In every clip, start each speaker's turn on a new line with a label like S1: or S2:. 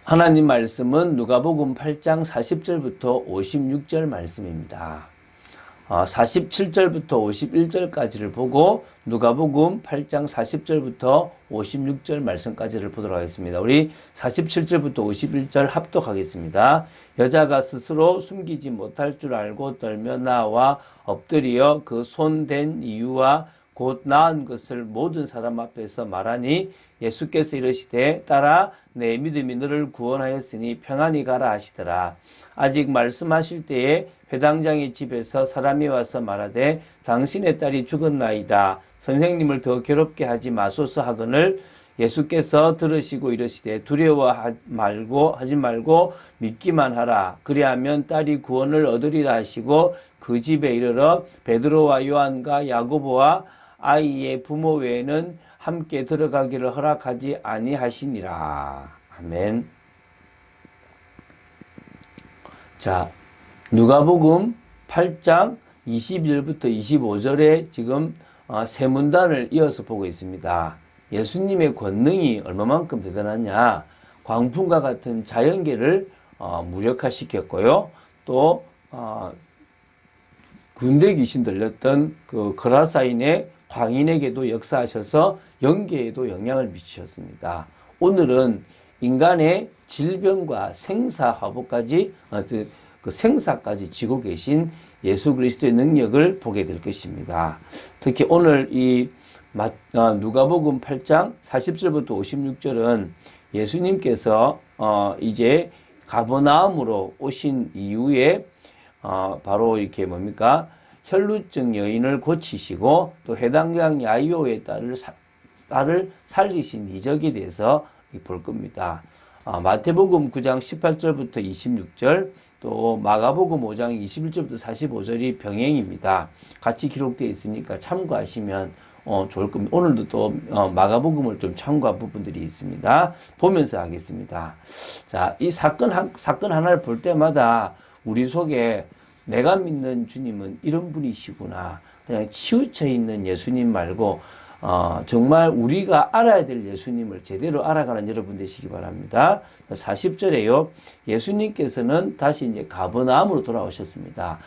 S1: 하나님 말씀은 누가복음 8장 40절부터 56절 말씀입니다. 47절부터 51절까지를 보고 누가복음 8장 40절부터 56절 말씀까지를 보도록 하겠습니다. 우리 47절부터 51절 합독하겠습니다. 여자가 스스로 숨기지 못할 줄 알고 떨며 나와 엎드려 그 손댄 이유와 곧 나은 것을 모든 사람 앞에서 말하니 예수께서 이르시되 딸아 내 믿음이 너를 구원하였으니 평안히 가라 하시더라. 아직 말씀하실 때에 회당장의 집에서 사람이 와서 말하되 당신의 딸이 죽었나이다. 선생님을 더 괴롭게 하지 마소서 하거늘 예수께서 들으시고 이르시되 두려워하지 말고 믿기만 하라. 그리하면 딸이 구원을 얻으리라 하시고 그 집에 이르러 베드로와 요한과 야고보와 아이의 부모 외에는 함께 들어가기를 허락하지 아니하시니라. 아멘. 자, 누가복음 8장 22절부터 25절에 지금 세 문단을 이어서 보고 있습니다. 예수님의 권능이 얼마만큼 대단하냐. 광풍과 같은 자연계를 무력화시켰고요. 또 군대 귀신 들렸던 그 거라사인의 광인에게도 역사하셔서 영계에도 영향을 미치셨습니다. 오늘은 인간의 질병과 생사화복까지 그 생사까지 지고 계신 예수 그리스도의 능력을 보게 될 것입니다. 특히 오늘 이 누가복음 8장 40절부터 56절은 예수님께서 이제 가버나움으로 오신 이후에 바로 이렇게 뭡니까? 혈루증 여인을 고치시고 또 회당장 야이로의 딸을 살리신 이적에 대해서 볼 겁니다. 마태복음 9장 18절부터 26절 또 마가복음 5장 21절부터 45절이 병행입니다. 같이 기록되어 있으니까 참고하시면 좋을 겁니다. 오늘도 또 마가복음을 좀 참고한 부분들이 있습니다. 보면서 하겠습니다. 자, 이 사건 하나를 볼 때마다 우리 속에 내가 믿는 주님은 이런 분이시구나. 그냥 치우쳐 있는 예수님 말고 정말 우리가 알아야 될 예수님을 제대로 알아가는 여러분 되시기 바랍니다. 40절에요. 예수님께서는 다시 이제 가버나움으로 돌아오셨습니다.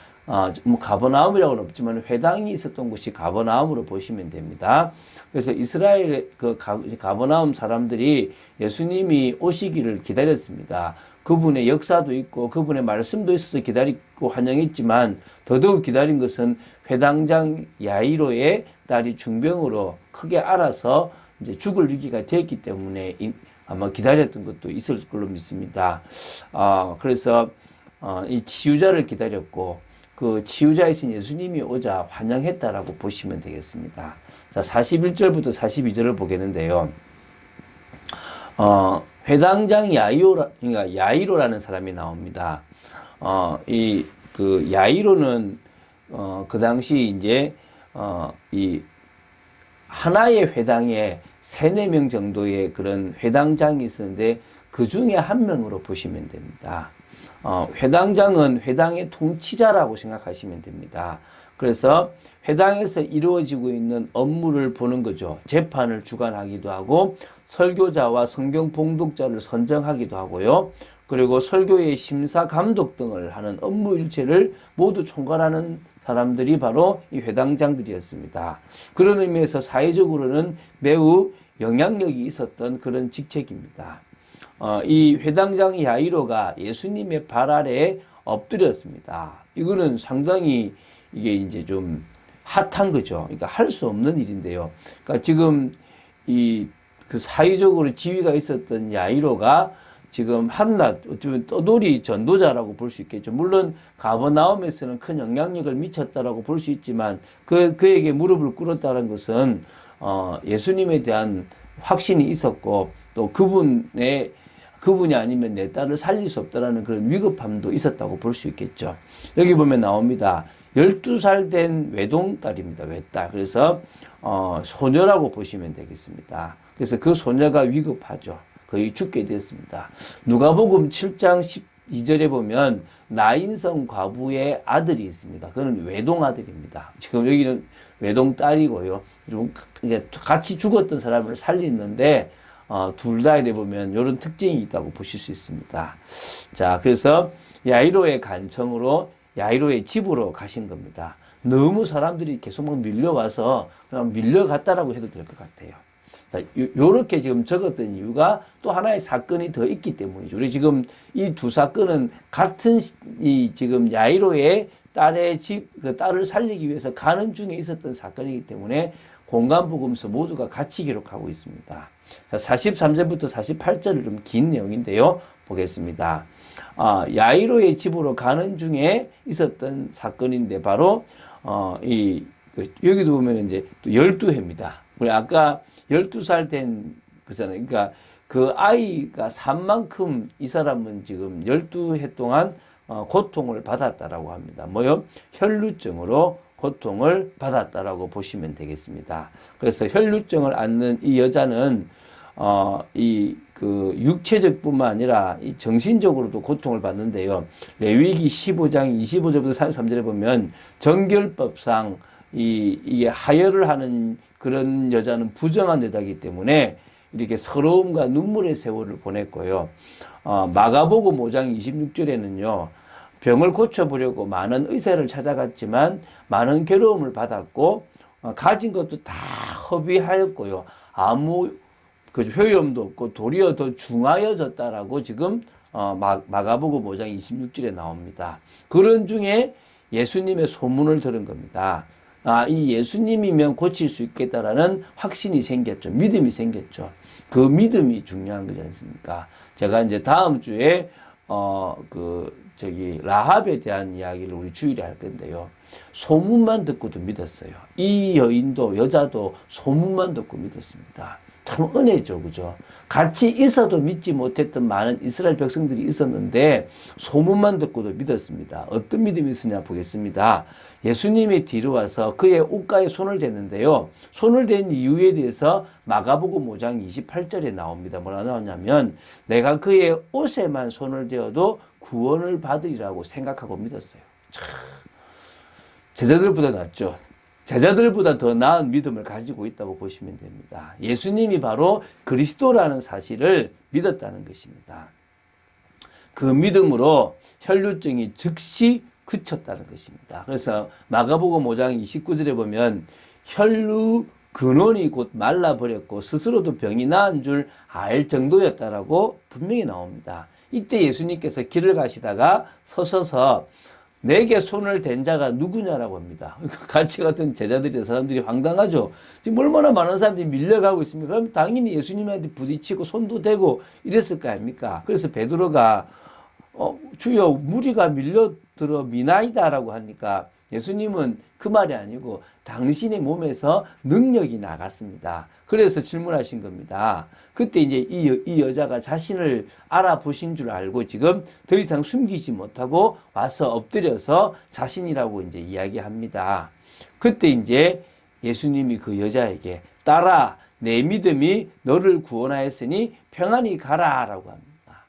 S1: 뭐 가버나움이라고는 없지만 회당이 있었던 곳이 가버나움으로 보시면 됩니다. 그래서 이스라엘 그 가버나움 사람들이 예수님이 오시기를 기다렸습니다. 그분의 역사도 있고 그분의 말씀도 있어서 기다리고 환영했지만 더더욱 기다린 것은 회당장 야이로의 딸이 중병으로 크게 앓아서 이제 죽을 위기가 되었기 때문에 아마 기다렸던 것도 있을 걸로 믿습니다. 그래서 이 치유자를 기다렸고 그 치유자이신 예수님이 오자 환영했다라고 보시면 되겠습니다. 자, 41절부터 42절을 보겠는데요. 회당장 그러니까 야이로라는 사람이 나옵니다. 그 야이로는 그 당시 이제 이 하나의 회당에 3-4명 정도의 그런 회당장이 있었는데 그 중에 한 명으로 보시면 됩니다. 회당장은 회당의 통치자라고 생각하시면 됩니다. 그래서 회당에서 이루어지고 있는 업무를 보는 거죠. 재판을 주관하기도 하고 설교자와 성경 봉독자를 선정하기도 하고요. 그리고 설교의 심사 감독 등을 하는 업무 일체를 모두 총괄하는 사람들이 바로 이 회당장들이었습니다. 그런 의미에서 사회적으로는 매우 영향력이 있었던 그런 직책입니다. 이 회당장 야이로가 예수님의 발 아래에 엎드렸습니다. 이거는 상당히 이게 이제 좀 핫한 거죠. 그러니까 할 수 없는 일인데요. 그러니까 지금 그 사회적으로 지위가 있었던 야이로가 지금 한낱 어쩌면 떠돌이 전도자라고 볼 수 있겠죠. 물론 가버나움에서는 큰 영향력을 미쳤다라고 볼 수 있지만 그에게 무릎을 꿇었다는 것은 예수님에 대한 확신이 있었고 또 그분이 아니면 내 딸을 살릴 수 없다라는 그런 위급함도 있었다고 볼 수 있겠죠. 여기 보면 나옵니다. 12살 된 외동딸입니다. 외딸. 그래서 소녀라고 보시면 되겠습니다. 그래서 그 소녀가 위급하죠. 거의 죽게 됐습니다. 누가복음 7장 12절에 보면 나인성 과부의 아들이 있습니다. 그는 외동아들입니다. 지금 여기는 외동딸이고요. 같이 죽었던 사람을 살리는데 둘 다 이래 보면 이런 특징이 있다고 보실 수 있습니다. 자, 그래서 야이로의 간청으로 야이로의 집으로 가신 겁니다. 너무 사람들이 계속 막 밀려와서 그냥 밀려갔다라고 해도 될 것 같아요. 자, 요렇게 지금 적었던 이유가 또 하나의 사건이 더 있기 때문이죠. 우리 지금 이 두 사건은 같은 이 지금 야이로의 딸의 그 딸을 살리기 위해서 가는 중에 있었던 사건이기 때문에 공간복음서 모두가 같이 기록하고 있습니다. 자, 43절부터 48절은 좀 긴 내용인데요. 보겠습니다. 야이로의 집으로 가는 중에 있었던 사건인데 바로 여기도 보면 이제 또 12회입니다. 우리 아까 12살 된 그잖아요. 그러니까 그 아이가 산 만큼 이 사람은 지금 12해 동안 고통을 받았다라고 합니다. 뭐요? 혈루증으로 고통을 받았다라고 보시면 되겠습니다. 그래서 혈루증을 앓는 이 여자는 그 육체적뿐만 아니라 이 정신적으로도 고통을 받는데요. 레위기 15장 25절부터 33절에 보면 정결법상 이게 하혈을 하는 그런 여자는 부정한 여자이기 때문에 이렇게 서러움과 눈물의 세월을 보냈고요. 마가복음 5장 26절에는요. 병을 고쳐보려고 많은 의사를 찾아갔지만 많은 괴로움을 받았고 가진 것도 다 허비하였고요. 아무 그 효염도 없고 도리어 더 중하여졌다라고 지금 마가복음 5장 26절에 나옵니다. 그런 중에 예수님의 소문을 들은 겁니다. 이 예수님이면 고칠 수 있겠다라는 확신이 생겼죠. 믿음이 생겼죠. 그 믿음이 중요한 거지 않습니까? 제가 이제 다음 주에 라합에 대한 이야기를 우리 주일에 할 건데요. 소문만 듣고도 믿었어요. 이 여자도 소문만 듣고 믿었습니다. 참 은혜죠, 그죠? 같이 있어도 믿지 못했던 많은 이스라엘 백성들이 있었는데 소문만 듣고도 믿었습니다. 어떤 믿음이 있으냐 보겠습니다. 예수님이 뒤로 와서 그의 옷가에 손을 댔는데요. 손을 댄 이유에 대해서 마가복음 5장 28절에 나옵니다. 뭐라 나오냐면 내가 그의 옷에만 손을 대어도 구원을 받으리라고 생각하고 믿었어요. 참, 제자들보다 낫죠. 제자들보다 더 나은 믿음을 가지고 있다고 보시면 됩니다. 예수님이 바로 그리스도라는 사실을 믿었다는 것입니다. 그 믿음으로 혈루증이 즉시 그쳤다는 것입니다. 그래서 마가복음 5장 29절에 보면 혈루 근원이 곧 말라버렸고 스스로도 병이 나은 줄 알 정도였다라고 분명히 나옵니다. 이때 예수님께서 길을 가시다가 서서서 내게 손을 댄 자가 누구냐라고 합니다. 같이 갔던 제자들이 사람들이 황당하죠. 지금 얼마나 많은 사람들이 밀려가고 있습니까? 그럼 당연히 예수님한테 부딪히고 손도 대고 이랬을 거 아닙니까? 그래서 베드로가 주여 무리가 밀려들어 미나이다라고 하니까 예수님은 그 말이 아니고 당신의 몸에서 능력이 나갔습니다. 그래서 질문하신 겁니다. 그때 이제 이 여자가 자신을 알아보신 줄 알고 지금 더 이상 숨기지 못하고 와서 엎드려서 자신이라고 이제 이야기합니다. 그때 이제 예수님이 그 여자에게 딸아, 내 믿음이 너를 구원하였으니 평안히 가라라고 합니다.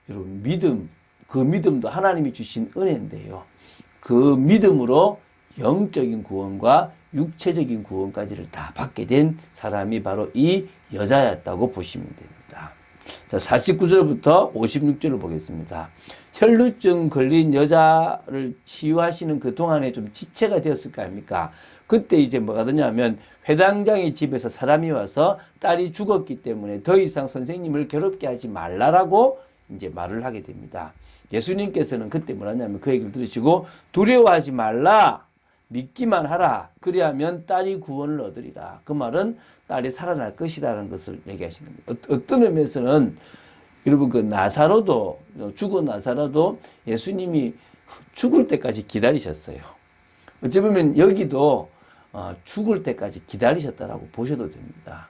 S1: 여러분 그 믿음도 하나님이 주신 은혜인데요. 그 믿음으로 영적인 구원과 육체적인 구원까지를 다 받게 된 사람이 바로 이 여자였다고 보시면 됩니다. 자, 49절부터 56절을 보겠습니다. 혈루증 걸린 여자를 치유하시는 그 동안에 좀 지체가 되었을 거 아닙니까? 그때 이제 뭐가 되냐면 회당장의 집에서 사람이 와서 딸이 죽었기 때문에 더 이상 선생님을 괴롭게 하지 말라라고 이제 말을 하게 됩니다. 예수님께서는 그때 뭐라냐면 그 얘기를 들으시고 두려워하지 말라. 믿기만 하라. 그리하면 딸이 구원을 얻으리라. 그 말은 딸이 살아날 것이라는 것을 얘기하신 겁니다. 어떤 의미에서는 여러분 죽은 나사로도 예수님이 죽을 때까지 기다리셨어요. 어찌 보면 여기도 죽을 때까지 기다리셨다라고 보셔도 됩니다.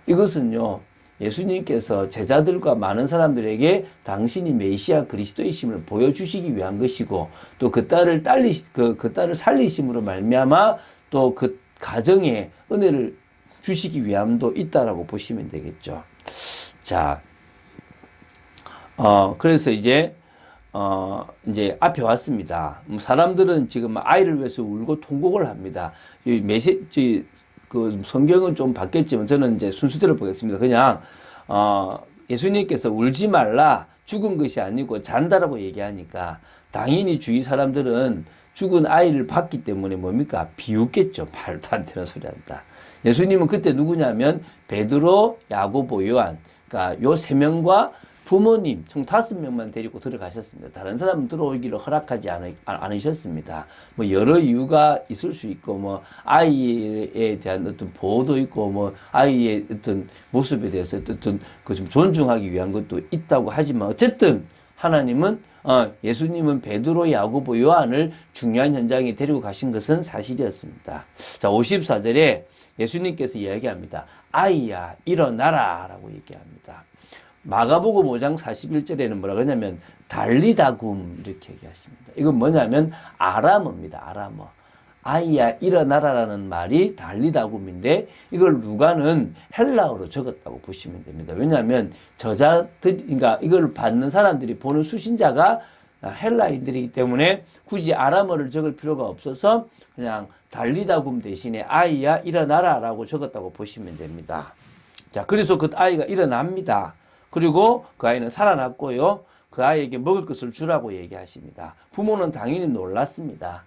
S1: 이것은요. 예수님께서 제자들과 많은 사람들에게 당신이 메시아 그리스도이심을 보여주시기 위한 것이고 또 그 딸을 살리심으로 말미암아 또 그 가정에 은혜를 주시기 위함도 있다라고 보시면 되겠죠. 자, 그래서 이제 앞에 왔습니다. 사람들은 지금 아이를 위해서 울고 통곡을 합니다. 그 성경은 좀 바뀌었지만 저는 이제 순서대로 보겠습니다. 그냥 예수님께서 울지 말라, 죽은 것이 아니고 잔다라고 얘기하니까 당연히 주위 사람들은 죽은 아이를 봤기 때문에 뭡니까? 비웃겠죠. 말도 안 되는 소리 한다. 예수님은 그때 누구냐면 베드로, 야고보, 요한, 그러니까 요 세 명과 부모님 총 5명만 데리고 들어가셨습니다. 다른 사람은 들어오기를 허락하지 않으셨습니다. 뭐 여러 이유가 있을 수 있고, 뭐 아이에 대한 어떤 보호도 있고, 뭐 아이의 어떤 모습에 대해서 어떤 그 좀 존중하기 위한 것도 있다고 하지만 어쨌든 하나님은 예수님은 베드로, 야고보, 요한을 중요한 현장에 데리고 가신 것은 사실이었습니다. 자, 54절에 예수님께서 이야기합니다. 아이야, 일어나라 라고 얘기합니다. 마가복음 5장 41절에는 뭐라 그러냐면 달리다굼 이렇게 얘기하십니다. 이건 뭐냐면 아람어입니다. 아람어. 아이야 일어나라라는 말이 달리다굼인데 이걸 누가는 헬라어로 적었다고 보시면 됩니다. 왜냐하면 그러니까 이걸 받는 사람들이 보는 수신자가 헬라인들이기 때문에 굳이 아람어를 적을 필요가 없어서 그냥 달리다굼 대신에 아이야 일어나라라고 적었다고 보시면 됩니다. 자, 그래서 그 아이가 일어납니다. 그리고 그 아이는 살아났고요. 그 아이에게 먹을 것을 주라고 얘기하십니다. 부모는 당연히 놀랐습니다.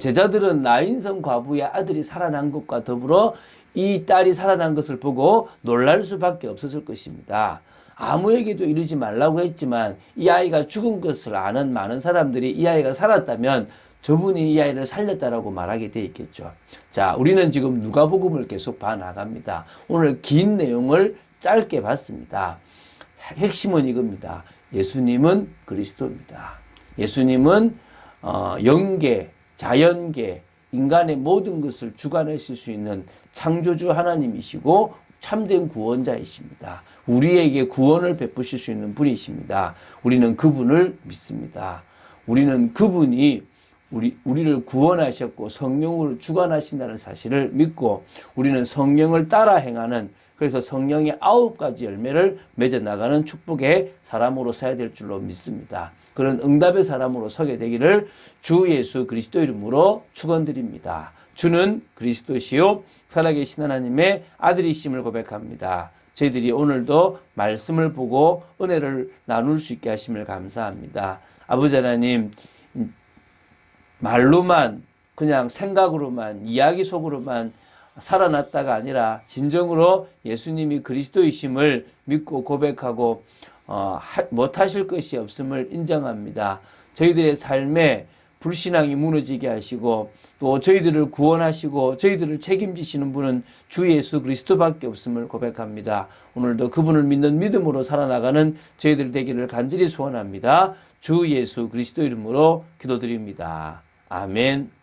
S1: 제자들은 나인성 과부의 아들이 살아난 것과 더불어 이 딸이 살아난 것을 보고 놀랄 수밖에 없었을 것입니다. 아무에게도 이르지 말라고 했지만 이 아이가 죽은 것을 아는 많은 사람들이 이 아이가 살았다면 저분이 이 아이를 살렸다라고 말하게 돼 있겠죠. 자, 우리는 지금 누가복음을 계속 봐나갑니다. 오늘 긴 내용을 짧게 봤습니다. 핵심은 이겁니다. 예수님은 그리스도입니다. 예수님은 영계, 자연계, 인간의 모든 것을 주관하실 수 있는 창조주 하나님이시고 참된 구원자이십니다. 우리에게 구원을 베푸실 수 있는 분이십니다. 우리는 그분을 믿습니다. 우리는 그분이 우리를 구원하셨고 성령으로 주관하신다는 사실을 믿고 우리는 성령을 따라 행하는, 그래서 성령의 9가지 열매를 맺어 나가는 축복의 사람으로 서야 될 줄로 믿습니다. 그런 응답의 사람으로 서게 되기를 주 예수 그리스도 이름으로 축원드립니다. 주는 그리스도시요 살아계신 하나님의 아들이심을 고백합니다. 저희들이 오늘도 말씀을 보고 은혜를 나눌 수 있게 하심을 감사합니다. 아버지 하나님, 말로만 그냥 생각으로만 이야기 속으로만 살아났다가 아니라 진정으로 예수님이 그리스도이심을 믿고 고백하고 못하실 것이 없음을 인정합니다. 저희들의 삶에 불신앙이 무너지게 하시고 또 저희들을 구원하시고 저희들을 책임지시는 분은 주 예수 그리스도밖에 없음을 고백합니다. 오늘도 그분을 믿는 믿음으로 살아나가는 저희들 되기를 간절히 소원합니다. 주 예수 그리스도 이름으로 기도드립니다. 아멘.